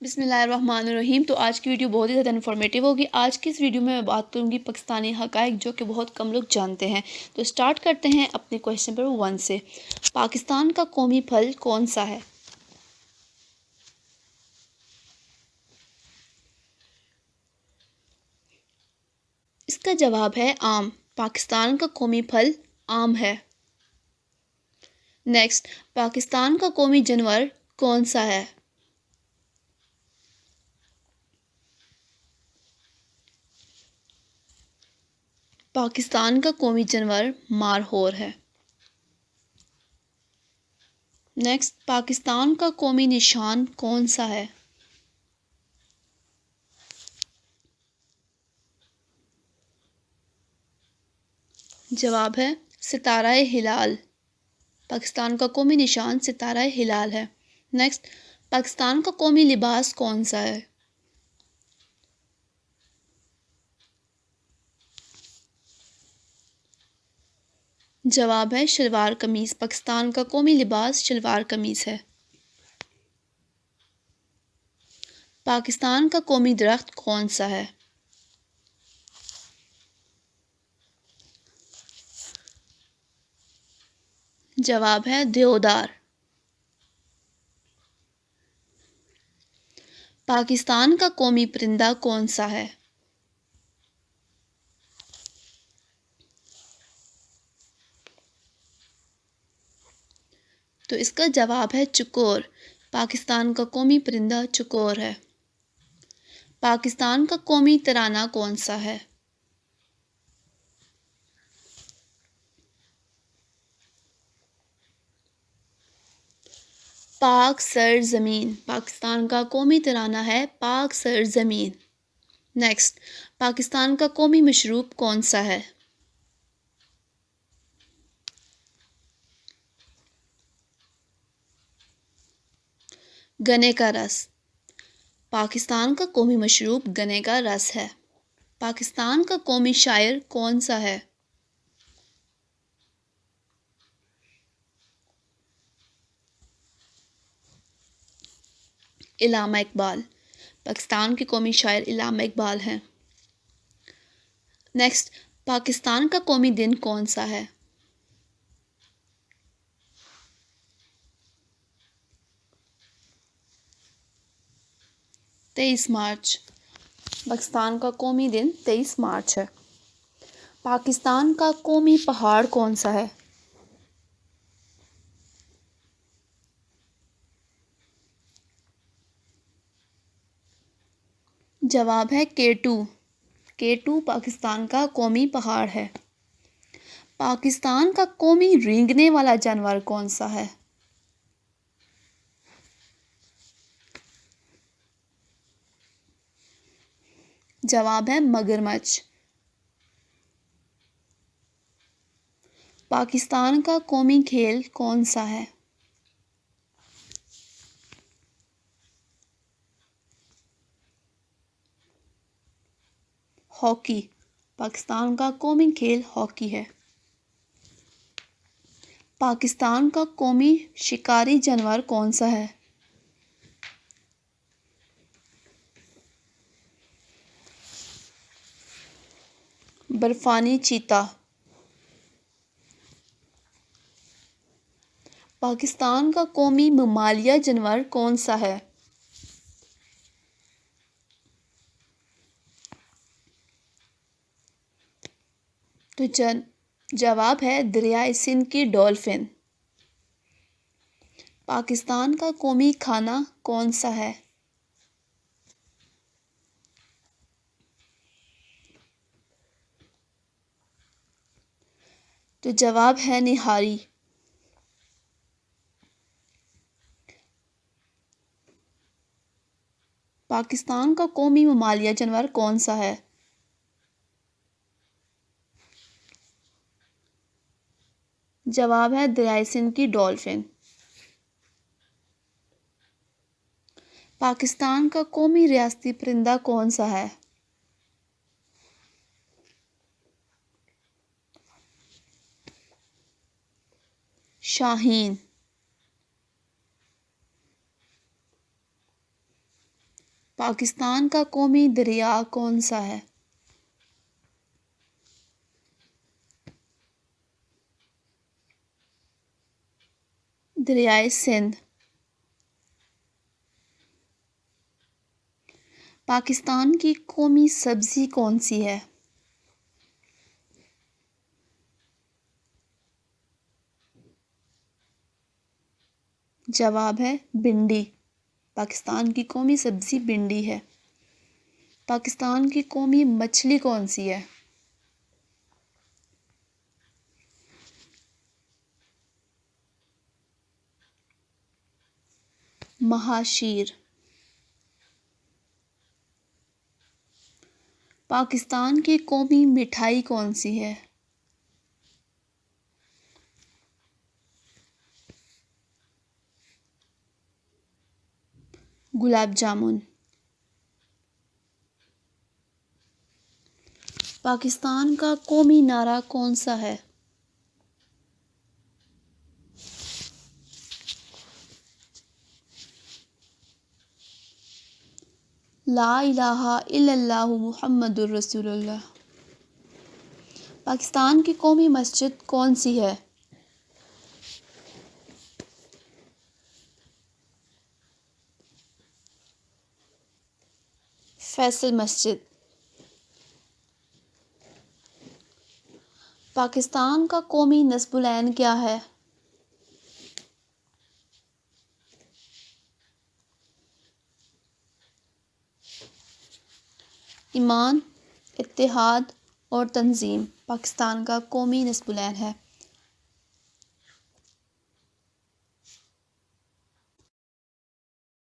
बिस्मिल्लाहिर्रहमानिर्रहीम। तो आज की वीडियो बहुत ही ज़्यादा इन्फॉर्मेटिव होगी। आज की इस वीडियो में मैं बात करूंगी पाकिस्तानी हक़ाइक़ जो कि बहुत कम लोग जानते हैं। तो स्टार्ट करते हैं अपने क्वेश्चन नंबर 1 से। पाकिस्तान का कौमी फल कौन सा है? इसका जवाब है आम। पाकिस्तान का कौमी फल आम है। नेक्स्ट, पाकिस्तान का कौमी जानवर कौन सा है? पाकिस्तान का कौमी जानवर मारहोर है। नेक्स्ट, पाकिस्तान का कौमी निशान कौन सा है? जवाब है सितारा हिलाल। पाकिस्तान का कौमी निशान सितारा हिलाल है। नेक्स्ट, पाकिस्तान का कौमी लिबास कौन सा है? जवाब है शलवार कमीज़। पाकिस्तान का कौमी लिबास शलवार कमीज़ है। पाकिस्तान का कौमी दरख्त कौन सा है? जवाब है देवदार। पाकिस्तान का कौमी परिंदा कौन सा है? तो इसका जवाब है चकोर। पाकिस्तान का कौमी परिंदा चकोर है। पाकिस्तान का कौमी तराना कौन सा है? पाक सर ज़मीन। पाकिस्तान का कौमी तराना है पाक सर ज़मीन। नेक्स्ट, पाकिस्तान का कौमी मशरूब कौन सा है? गन्ने का रस। पाकिस्तान का कौमी मशरूब गन्ने का रस है। पाकिस्तान का कौमी शायर कौन सा है? इल्लामा इकबाल। पाकिस्तान के कौमी शायर इल्लामा इकबाल हैं। नेक्स्ट, पाकिस्तान का कौमी दिन कौन सा है? 23 मार्च। पाकिस्तान का कौमी दिन 23 मार्च है। पाकिस्तान का कौमी पहाड़ कौन सा है? जवाब है केटू। केटू पाकिस्तान का कौमी पहाड़ है। पाकिस्तान का कौमी रेंगने वाला जानवर कौन सा है? जवाब है मगरमच्छ। पाकिस्तान का कौमी खेल कौन सा है? हॉकी। पाकिस्तान का कौमी खेल हॉकी है। पाकिस्तान का कौमी शिकारी जानवर कौन सा है? बर्फानी चीता। पाकिस्तान का कौमी ममालिया जानवर कौन सा है? तो जवाब है दरियाए सिंध की डॉल्फिन। पाकिस्तान का कौमी खाना कौन सा है? तो जवाब है निहारी। पाकिस्तान का कौमी ममालिया जानवर कौन सा है? जवाब है दरियाए सिंध की डॉल्फिन। पाकिस्तान का कौमी रियासती परिंदा कौन सा है? शाहीन। पाकिस्तान का कौमी दरिया कौन सा है? दरियाए सिंध। पाकिस्तान की कौमी सब्जी कौन सी है? जवाब है भिंडी। पाकिस्तान की कौमी सब्जी भिंडी है। पाकिस्तान की कौमी मछली कौन सी है? महाशीर। पाकिस्तान की कौमी मिठाई कौन सी है? गुलाब जामुन। पाकिस्तान का कौमी नारा कौन सा है? ला इलाहा इल्लल्लाहु मुहम्मदुर रसूलुल्लाह। पाकिस्तान की कौमी मस्जिद कौन सी है? फैसल मस्जिद। पाकिस्तान का कौमी नस्बुलैन क्या है? ईमान, इत्तेहाद और तंजीम पाकिस्तान का कौमी नस्बुलैन है।